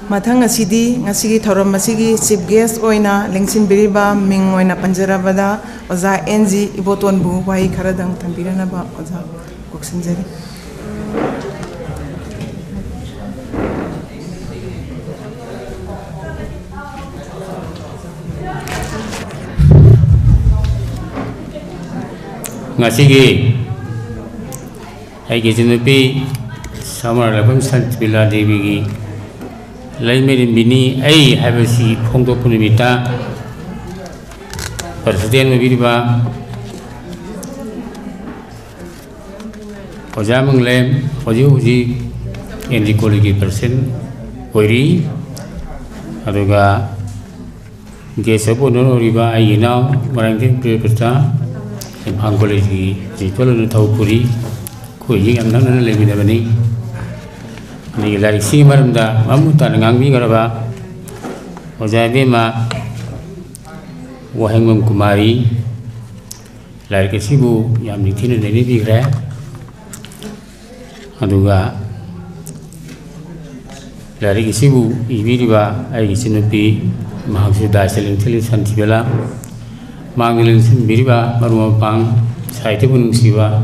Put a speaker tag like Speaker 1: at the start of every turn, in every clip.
Speaker 1: Mathang ngasigi thorom masigi chief guest oina lengsin biriba ming oina panjarabada oza NG iboton bu wai kharadang thambirana ba oza koksinjari
Speaker 2: ngasigi ai gijinupi samar labam santbila devi gi laimeri bini ai habasi phongdo punimita presiden mabiriba ojamang lem oji endi kolegi persen oiri aduga gesapo nono riba ai now marangin prepata angkolegi jitolo thaupuri ko ying amna lemi dabani ni lari si maramda mamuta ngangbi garaba ojabe ma wahengmam kumari lari ke sibu yamni thine deni bigre aduga lari ke sibu ibiriba ai sinupi mahaksu daselin thili santibela mangilin biriba maruma pang saite bunung siwa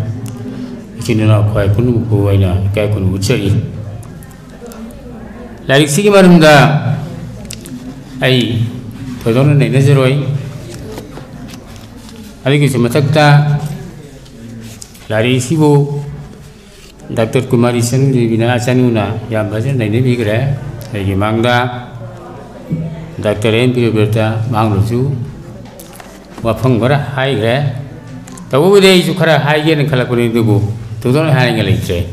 Speaker 2: ikinuna khoi kunu ko aina kai kunu uchari larik sigi marumda ai thodona nei nazaroi adigi sematakta lari sibo Dr. Kumari Sen bina asanuna ya bajan nei ne bigre ai mangda Dr. M. Berta mangluju wafang bara hai gre tawu de isu khara hai gen khala kuni dugu tudon hai ngal itre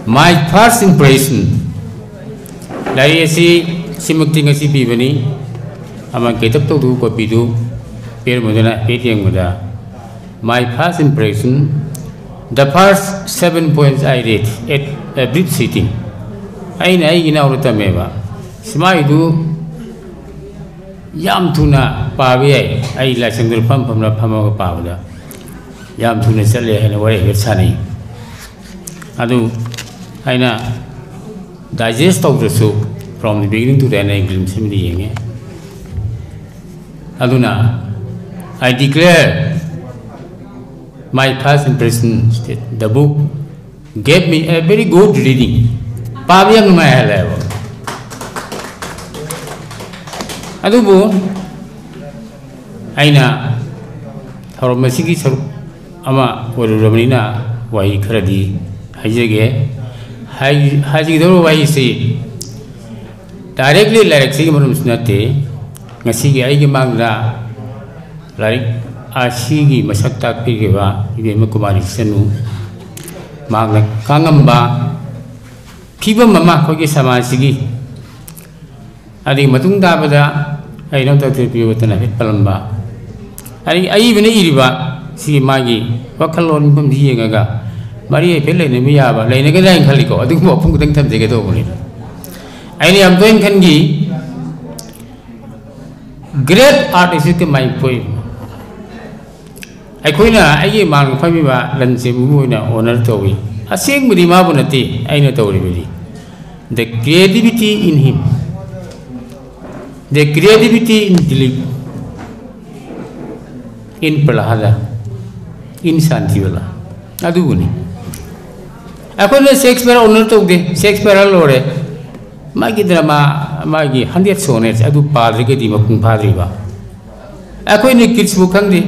Speaker 2: my first impression lai asi simukti ngasi bibani ama kitab to du ko bidu per modana ATM moda my first impression the first 7 points I read at a brief sitting aina ai ina urta meba simai du yam tuna pawe ai la sengdur pam na phama ko pawda yam tuna chale hena wai hersani adu aina digest of the soup from the beginning to the end glimpse me yenge aduna I declare my first impression that the book gave me a very good reading pawe yang ma hele adubu aina thorom masigi saruk ama waruramina wai kharadi haijege haji doro wai si directly larik sigi marum sunate ngasigi aigi mangla larik asigi masakta pigeba ibe makumari senu magna kangamba phiba mama khoge samasigi adi matung dabada ai non ta terpiyo tana hit palamba ai bene iriba si magi wakalon bam diyenga ga mari pele ne miya ba lai ne ga dai khali ko adu mo phung tang tham je ga do ni ai ni am toin khan gi great artist ke mai poi ai koina ai ge mang phami ba lan se mu na honor to wi aseng budi ma bunati ai na to ri bi the creativity in him the creativity in Dilip, in Prahlada, in Santivala. Adu ni. Ako na Shakespeare honor to de Shakespeare lore. Magi drama magi 100 sonnets adu padre ke di makung padre ba. Ako ni kids book ang di.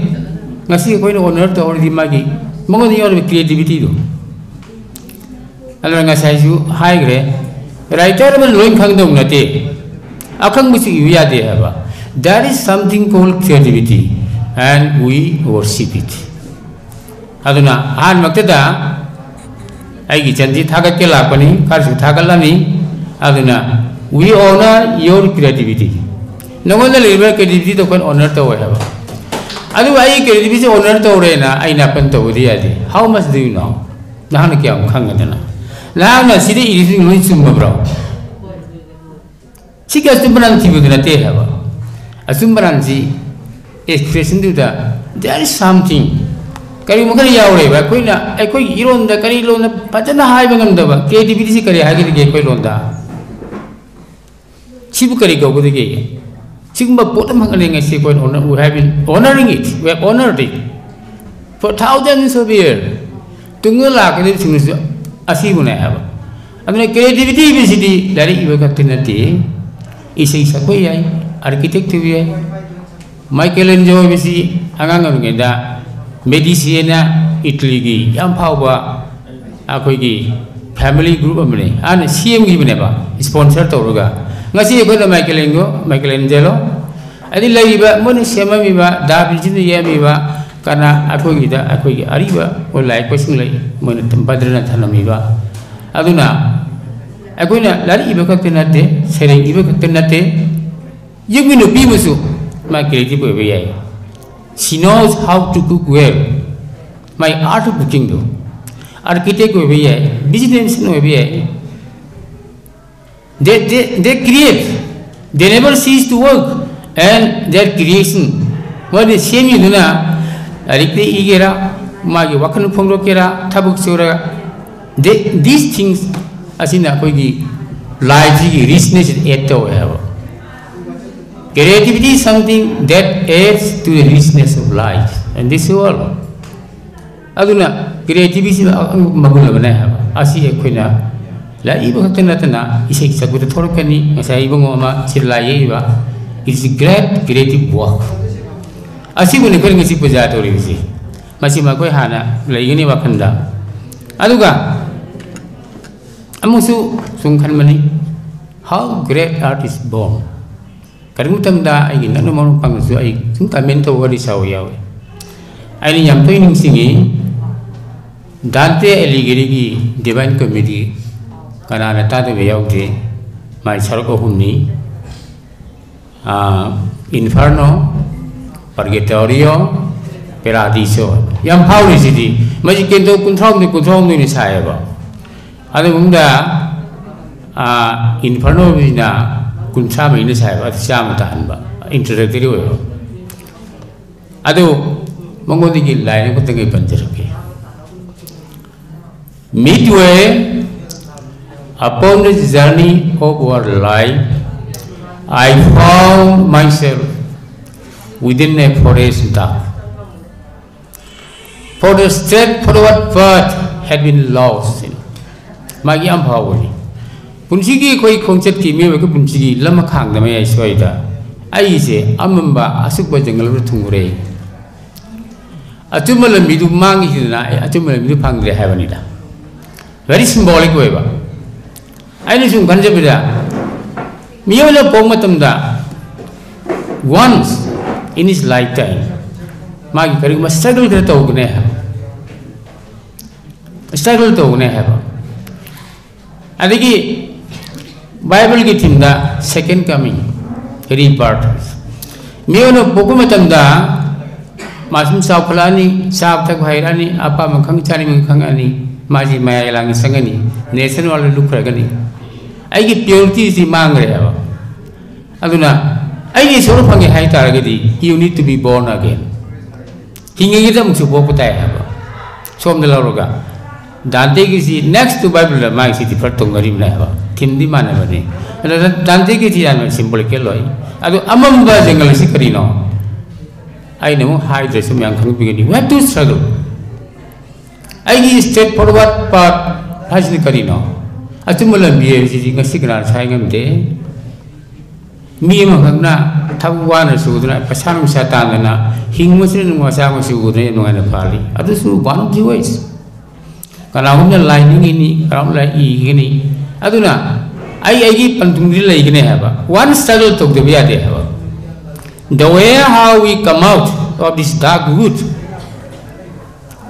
Speaker 2: Ngasi ko ni honor to or di magi. Mongo ni or creativity do. Alo nga sa ju high gre. Writer man loin khang dong na te. Akang mesti iya deh apa? There is something called creativity, and we worship it. Aduna, han maktada, aigi janji thagat ke lapani, karsu thagalani. Aduna, we honor your creativity. Nongola lirba creativity to kan honor to apa? Adu ai creativity honor to rena, ai napan to dia deh. How much do you know? Nahan kya khang ngana. Nahan sidi iri ngoi summa bro. Jika sumberan si begitu nanti apa? Sumberan si expression itu dah. There is something. Kalau mungkin ya orang, kau na, kau iron dah, kau iron dah, macam mana hai bangun dah, creativity si kari hai kita kau iron dah. Sibu kari kau kau degi. Sigma potom hang ani ngasi kau we have been honoring it. We have honored it for thousands of years. Tunggu lah kini sungguh asih guna apa. Aduna creativity bisiti dari ibu kata nanti. Isi sakwe yai, arsitektur yai. Michelangelo bisi angang ngenda medicina Italy gi yang power aku gi family group amne an CM gi bane ba sponsor tawruga ngasi ko Michelangelo adi lagi ba mon sema mi ba da Vinci ya mi ba karena aku gi ariba olai ko sing lai mon tempadrena thanami ba aduna aku na lari iba ka tenate sereng iba ka tenate yumino bi musu my creative way. She knows how to cook well. My art of cooking though. Architect way, business way. They create. They never cease to work. And their creation. What is same you do na? Arikte igera, magi wakan pongro kera, tabuk sura. These things asina koigi life richness is eto have. Creativity is something that adds to the richness of life and this world. Aduna creativity magula bana asi ekhoina la iba kana isik saguta thorkani asai ibong ama chirlaye iba. It's a great creative work. Asi bune kor ngisi puja tori bisi masi ma koi hana laigini wakanda aduga amusu sungkhan mani how great art is born. Kadang tamda ay gina no marunong pangso ay sung kamento wali sa uyaw. Ay niyam to ining singi Dante Alighieri Divine Comedy kanana tato uyaw di may sarko humni Inferno Purgatorio Paradiso yang Pauli sidi masih kento kontrol ni saya ba. Ada bunda Inferno bina kun sama ini saya atau sama tahan ba introductory way ado mengodi ki lain ko tengai panjar ke midway upon the journey of our life I found myself within a forest dark for the straightforward path had been lost in magi am phawani Punsigi koi konsep ki mewa ke punsigi lama khang na maya iswaida ai se amamba asuk ba jangal ru thungure atumala midu mangi hina atumala midu phangre habanida very symbolic way ba ai ni sung ganja bida miyola pong matamda once in his lifetime magi kari ma struggle kar to gne ha struggle to gne ha ba adigi Bible ki timda second coming rebirth miyono boku matamda masum saw khalani sab tak bhairani apa makhang chani makhang ani maji maya lang sangani nation wal lukragani ai ki purity si mangre aba aduna ai ki soro phange hai taragadi you need to be born again hingi gi dam su boku tai aba som de laroga Dante ki si next to Bible la mai si ti pratong ngari na aba Tim di mana bani? Dante ki tiada simbol keloi. Ado amam ba jangal si karino. Ai nemu high dress yang kang begini. We have to struggle. Ai ki straightforward path has ni karino. Atu mulam biye si ngasi kana sai ngam de. Mi ma kang na thawwa na su na pasang sa tan na hingmo sin mo sa mo su ne no na pali. Atu su one of the ways. Kalau punya lining ini, kalau mulai ini, aduna, ai pantung di lagi ni apa? One struggle to the way ada apa? The way how we come out of this dark wood,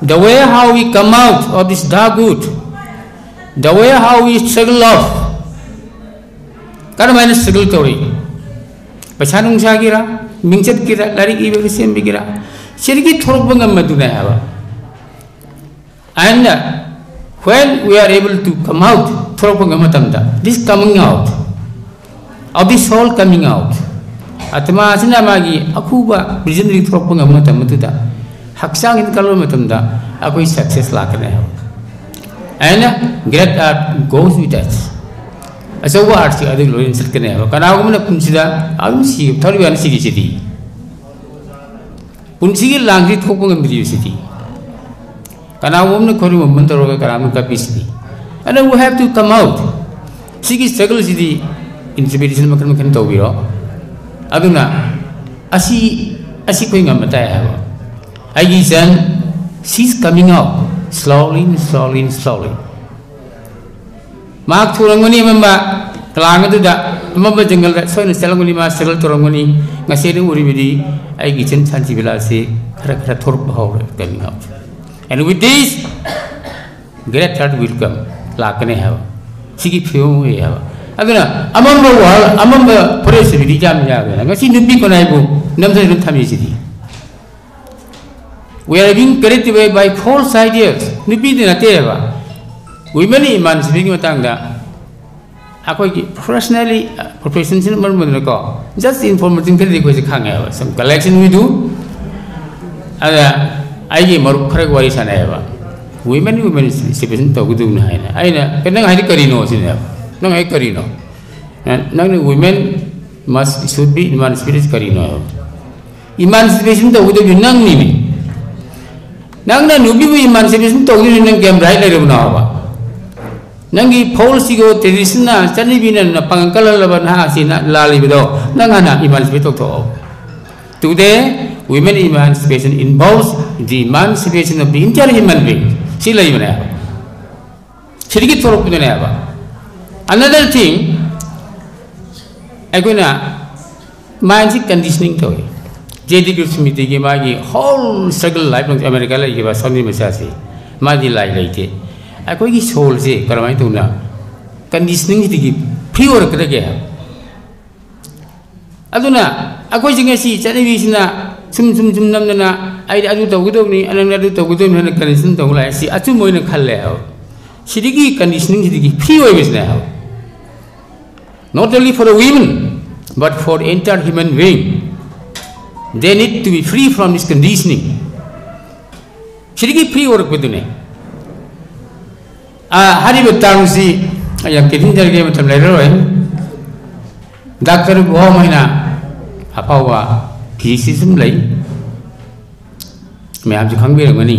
Speaker 2: the way how we come out of this dark wood, the way how we struggle off. Karena mana struggle story? Pasanung saya kira, mingset kira, lari ibu kesim kira, sedikit thorok bangam maduna apa? And when we are able to come out, this coming out, of this soul coming out, atma asina magi aku ba presently throw pengamatam itu dah, haksang itu kalau matam dah, aku success lah kena. And great art goes with us. aso wa arti adu lo in sat kane ba kana ko na punsida adum si thori ban si sidi punsi langri thok ngam bi sidi kana ko na khori mon taro ka karam ka pisdi and we have to come out sigi struggle sidi inspiration makan makan to biro aduna asi ko ngam ta ya ba ai san she's coming out slowly mak turangoni mamba kelang itu dah mamba jenggal so ini selangoni mas sel turangoni ngasih ni uri bidi ai kitchen santi belasi kara turp bahau coming out and with this great heart will come lakne have sigi pheu we have aduna amamba press bidi jam jaga ngasi nubi ko nai bu namsa rum thami sidi we are being carried away by false ideas nubi dina te ba women iman speaking matang da aku professionally profession sin mar mun ko just information kali ko sikhang ya some collection we do ada ai mar khare wari sana ya women speaking to gudu na hai na aina kenang hari karino sin ya nang ai karino nang women must should be iman spirit karino iman speaking to gudu nang ni nang na nubi iman speaking to gudu nang game right le na ba nangi policy go tradition na chani binan na pangkala laban ha sina lali bido nangana emancipation to today women emancipation involves the emancipation of the entire human being sila imana sirigi torok pudane ba another thing aguna mindset conditioning to JD Gurusmiti ge magi whole struggle life of America la ge ba sami mesasi madi lai laite akoi ki soul se karamai tu na conditioning di free work lagi ya aduna akoi jinga si cari bisna sum nam na ai adu tahu gitu ni anak adu tahu gitu ni conditioning tahu lah si acu moi nak khal le sidiki conditioning sidiki free work bisna not only for the women but for entire human being they need to be free from this conditioning sidiki free work betul ni hari bertahun si yang kita jadi macam lelaki, doktor bawa mana apa wa fisism lagi, saya juga kami orang ni,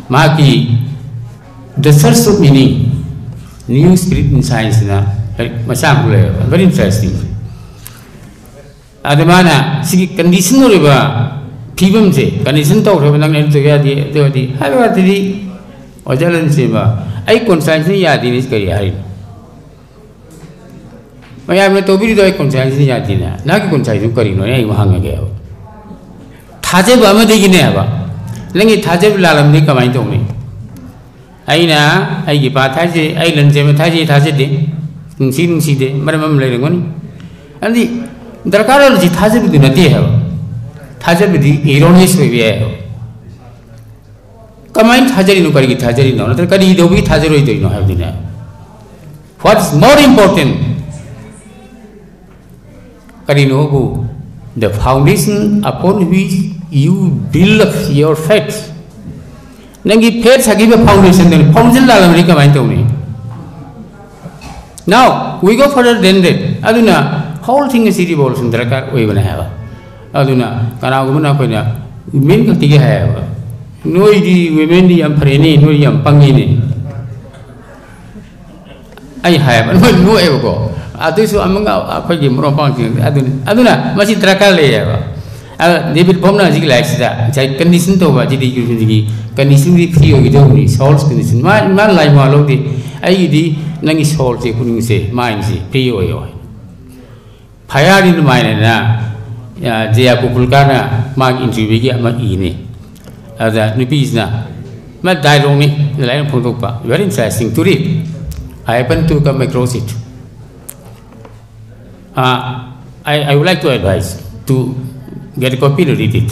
Speaker 2: maki the source of meaning, new spirit in science na macam boleh, very interesting. Ada mana segi condition orang ba, pibam je, condition tahu orang nak itu ya dia, hari tadi Ojalan seba, ai conscience ni yadi ni sekali hari. Maya amne tobi itu ai conscience ni yadi na, nak conscience kari no, ai mahang gaya. Thaje bama degi ni apa? Lengi thaje lalam ni kamai tu ni. Ai na, ai gipa thaje, ai lanje me thaje de, nungsi de, mana mamle rengon. Andi, darkar orang si thaje betul nanti ya. Thaje betul ironis begitu. Kamain thajari no kari thajari no, natar kari dobi thajari itu no have dina. What is more important? Kari no bu the foundation upon which you build up your faith. Nangi faith sagi be foundation dalam mereka kamain tu ni. Now we go further than that. Aduna whole thing is city bol sundarakar oi bana hai. Aduna kana gumana ko na main ka tiga hai. Noi di women di yang pereni, noi yang pangi ni. Ai hai, noi ego. Atu su amang apa je merompang je. Aduna masih terakal le ya. David Bomna jigi like sida. Jai condition tu ba jadi jigi condition di free gitu ni. Souls condition. Man lai malu di. Ai di nangi soul je kuning se, mind se free yo. Payah di mind na. Ya dia kumpulkan mag interview dia mag ini. Ada nipis na, mat dialog ni, lain pun tu pa. Very interesting to read. I happen to come across it. I would like to advise to get a copy to read it.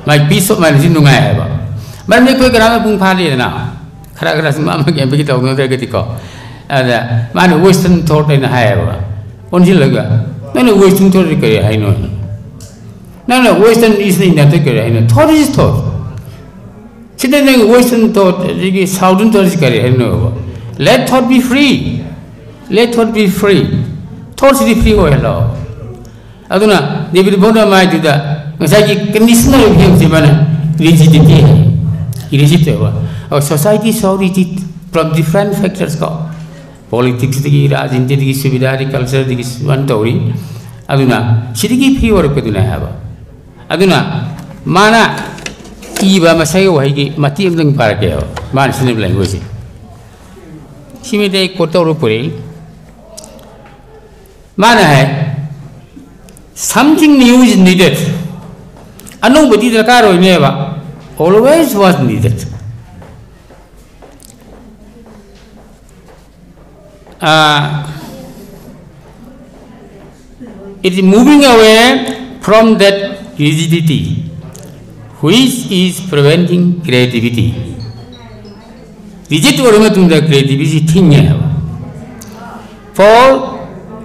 Speaker 2: My piece of mind is nungai ba. But me koi kerana pun pahali na. Kara semua mak yang begitu orang tu ketika. Ada mana Western thought ni hai ba. Onji laga. Nana Western thought kerja hai no. Nana Western is ni nanti kerja hai no. Thought is thought. Kita ni Western thought, jadi Southern thought sekali, no. Let thought be free. let thought be free. Thoughts be free or hello. Aduna, they will bother my to the conditional rigidity. Our society is so rigid from different factors. Politics, the Rajin, the Civility, culture, this one story. Aduna, Shiriki free or Kaduna have. Aduna, Mana Eva Masayo, Matiam Lang Parakeo, Manson language. She may take Kotorupuri. Mana something new is needed. And nobody the car never always was needed. It is moving away from that rigidity, which is preventing creativity. Rigid oriented the creativity thing. For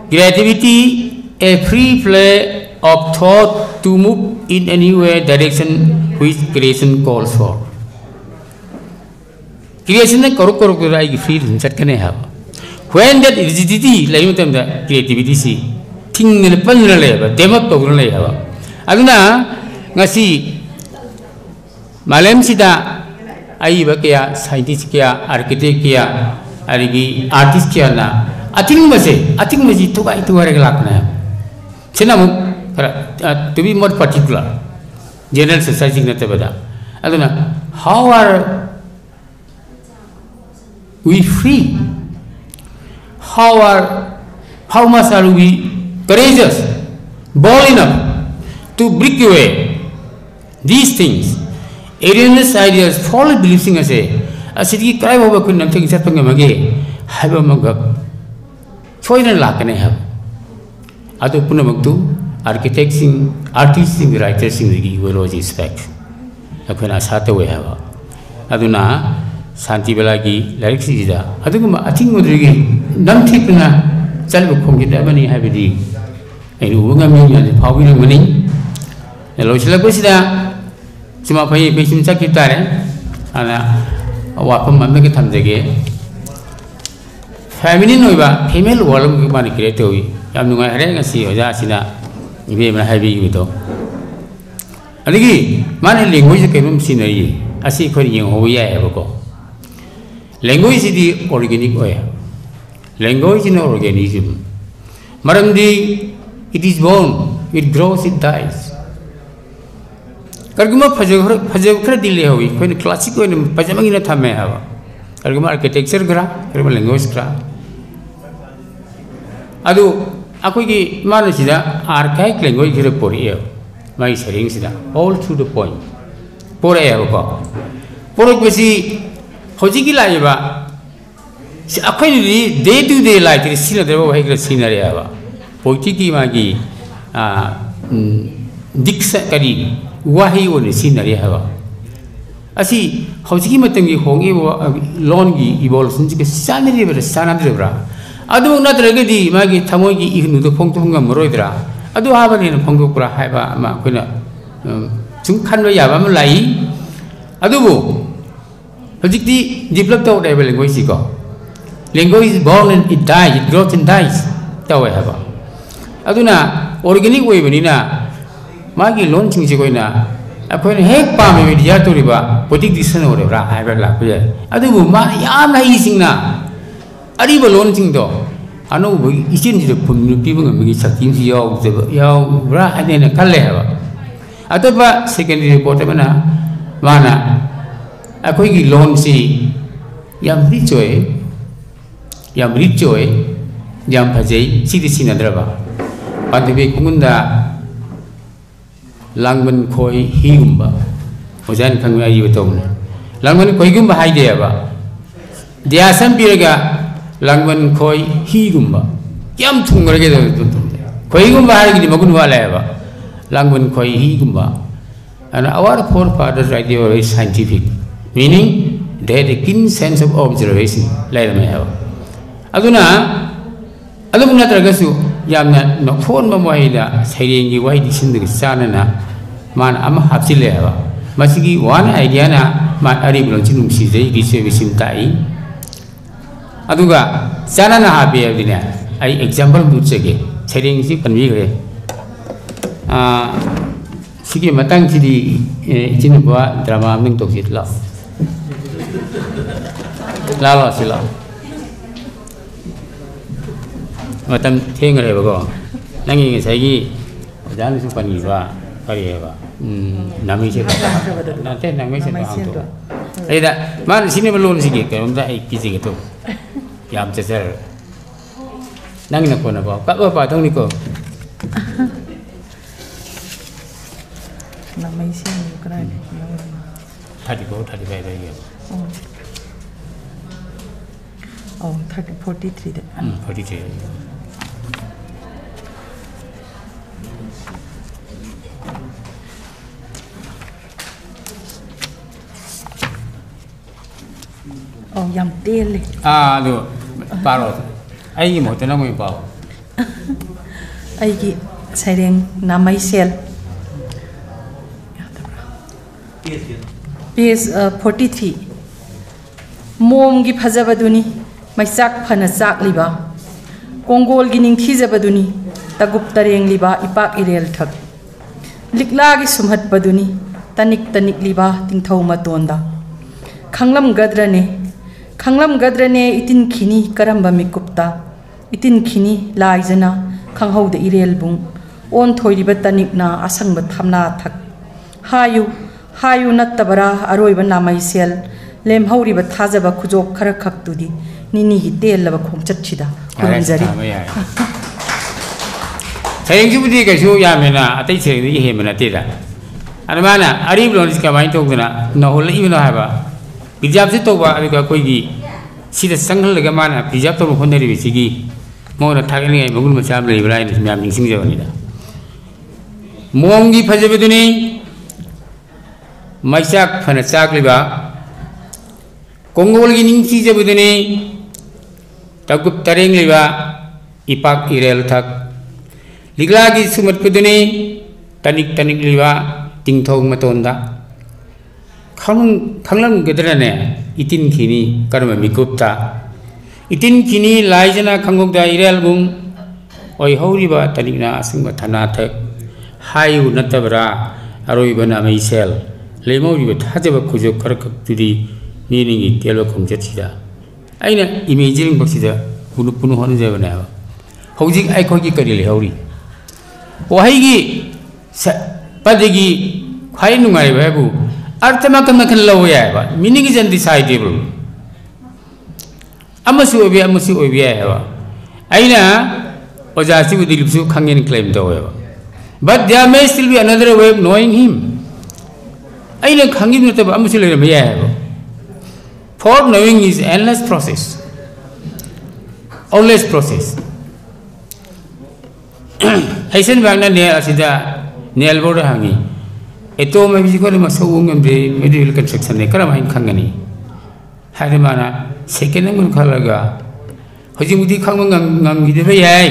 Speaker 2: creativity, a free play of thought to move in any way direction which creation calls for. Creation is free when that rigidity, like the creativity, thing in a panel level, demo program level. Aduna, Nasi Malem Sida, Aibakia, scientist kia, architect kia, artist kia na. I think was to buy to a regular. To be more particular, general society in the Tabada. I don't know how are we free? How much are we courageous, bold enough to break away these things? Alienist ideas, false beliefs in a city cry over couldn't take something again. Have a mug. Foreign lack and have. Other Punamagdu, architects, artists, writers in the world respect. Akuna Sata we have. Aduna, Santi Belagi, Larixida. I think would nothing Salvapong Dabani have a deal. And Ugami and the power of money. The Losila Gusida, Simapai, Patient Secretary, and a Wapam Magatam again. Feminine Nova, female volume creator. Yamunga Regasi or Jasina, you may have you though. And again, money language came scenery. I see for you who we ever go. Language is the organic way. Language is an organism. Maramdi, it is born, it grows, it dies. Karguma Pajavra Dilehovi, when classical and Pajamina Tamehava. Karguma architecture gra, Karma language gra. Adu Akogi Manasida, archaic language report here. My sayings all to the point. Por Evo. Porogasi Hojiki Laiva. Accordingly, day to day life is seen at the Vahika scenery. Potiki Magi Dixakari, Wahi on the scenery. I see Hojiki Matangi Hongi Longi evolves into the Sandy River, San River. I do not regadi Magi Tamogi even the Pongtunga Moroidra. I do have an in Pongokra Hava Makuna. Tunkanwa Yavam Adubu. Hojiki developed out every language. Language is born and it dies, it grows and dies. However, Aduna, organic way when Magi launching Chigoina, upon heck palm with Yaturiba, putting this son or I have a lap here. Adu, Yama easing now. Arriba launching though. I know we isn't the people of Misakim, Yao, Ra, and then a Kaleva. Ataba, secondary reporter, Mana, a quick launching Yam Richoe. Yam Richoe, Yam Pajay, City Sinadrava. Pantabe Kunda Langman Koi Higumba, Ozan Kanga Yutone. Langman Koigumba Hideava. There are some Piraga Langman Koi Higumba. Yam Tunga Koigumba Hagi Magunwaleva. Langman Koi Higumba. And our forefathers' idea were very scientific, meaning they had a keen sense of observation, like them have. Aduna Tragasu, Yamna, no phone Mamoida, saying you why this in the Sanana, Man Am Hapsileva, Masigi, one idea, my Aribulonchum Size, this service in Tai. aduga chana na happy abdina ai example du chege sering si panwi gre sigi matang sidi jin ba drama ming tok sit la lo sila matam theng re ba ko nangi sai gi jan su pani ba kari ba nami se na te nami se ba to ai da man sini belum sigi ka umda ai kisi gitu yam ceser nang na ko na ba pa thong ni ko
Speaker 1: namai sian ni kra ni
Speaker 2: thadi ko thadi bai dai ge
Speaker 1: oh 43 de
Speaker 2: 43
Speaker 1: oh yam tele
Speaker 2: do paro ai mo te na mo pa
Speaker 1: ai gi saireng namai sel page 43 mom gi phajabaduni maisak phana sak liba kongol gi ning thijabaduni tagup tareng liba ipak irel thak likla gi sumhat baduni tanik tanik liba tingthau matonda khanglam gadrane itin khini karamba mikupta itin khini laijana khanghauda irel bung on thoiriba tanikna asangba thamna thak hayu nattabara aroiba namai sel lem hauriba thajaba khujok khara khaktudi nini gi telaba khongchat chida kuramjari
Speaker 2: sayang ju budi ka su ya mena atai se ni he mena te da anamana ari blon ka bai tok na no hol i no ha ba bijab se to ba ari ka koi gi sida sanghal ga mana bijab to hon ri bi gi mo na thag ni ai mogul ma cham le brai ni myam ning sing je ni da mong gi phajabe duni maisak phana chak liba kongol gi ning chi je buduni tagup tareng liba ipak irel thak ligla gi sumat puduni tanik liba tingthong matonda khanglam gedrane itin khini karma mikupta itin khini laijana khangok da irel bung oi horiba tanikna asingba thana thak hayu natabra aroi bana mai sel lemori ba thajaba khujok karak tudi ni telo khongchat sida aina imaging boxida punu hon je bana hojik ai khogi kari le hori wahai gi padigi khai nungai ba bu artama kan law ya ba meaning is undecidable amasu obi ya ba aina ojasi bu dilipsu khangen claim do ba but there may still be another way of knowing him aina khangi no ta amasu le ma ya ba for knowing is endless process always process haisen bangna ne asida nel board hangi eto ma bi ko ma so ngam de medical construction ne kara main khangani hare mana second ngun khalaga hoji mudi khangma ngam gi de yai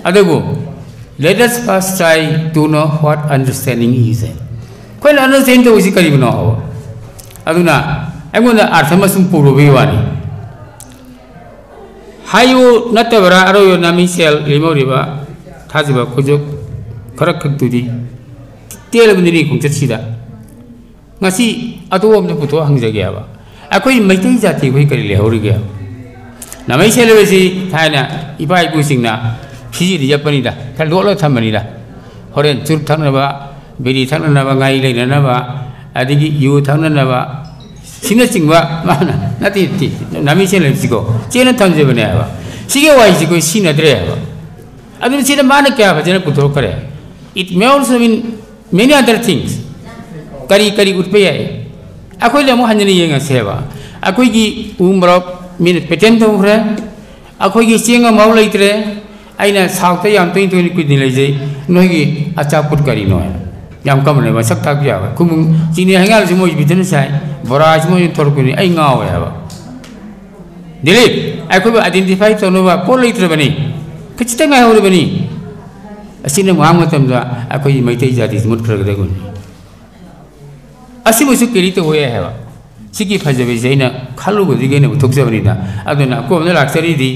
Speaker 2: adago let us first try to know what understanding is ko na understand to usi kari bno aduna aigona arthama sum puro bi wani hayu natabara aroyo nami sel limoriba thajba khujok kharak khakdudi telabni khongchat sida ngasi atowom na puto hangjage ba akoi maitai jati koi kari le hori ge namai selebesi thaina ibai pu singna phiji ri japani da thal lo thamani da horen chur thangna ba beri thangna ba ngai le na ba adigi yu thangna ba sina singwa mana nati ti nami selebesi ko chena thamje bane ba sige wai ji ko sina dre ba adu sina mana kya ba jena puto kare it may also mean many other things kari utpe ai akoi le mo hanjani yenga seba akoi gi umrok min peten to hre akoi gi singa mau leitre aina saukta yam tin to ku din leje noi gi acha put kari no yam kam le ba sak tak ya ba kum chini hangal jmo bidin sai bora jmo tor ku ni ai ngao ya ba dilip akoi ba identify to no ba pol leitre bani kichta ngai hore bani asina ngam tam da akoi maitai jati mut khar ga gun asibu su kiri to hoya hai ba siki fajabese ina khalugo digene buthokjabanida aduna komna laksari di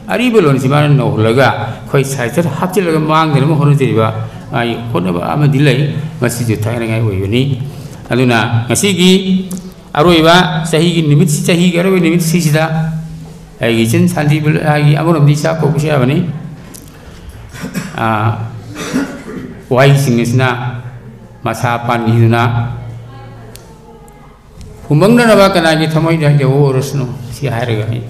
Speaker 2: ariba lon simana no laga khoi saiter hapchilaga mangdena mo hono jeriba ai khonaba ama dilai masi ju thaina ngai oibani aduna ngasigi aroiba sahi gi nimit sahi garo nimit sisida ai gi chen santi ai amorom di sa ko kusya bani wai singisna masa pan hiduna humangna na ba kana gi thamoi da jo orosno si hairaga ai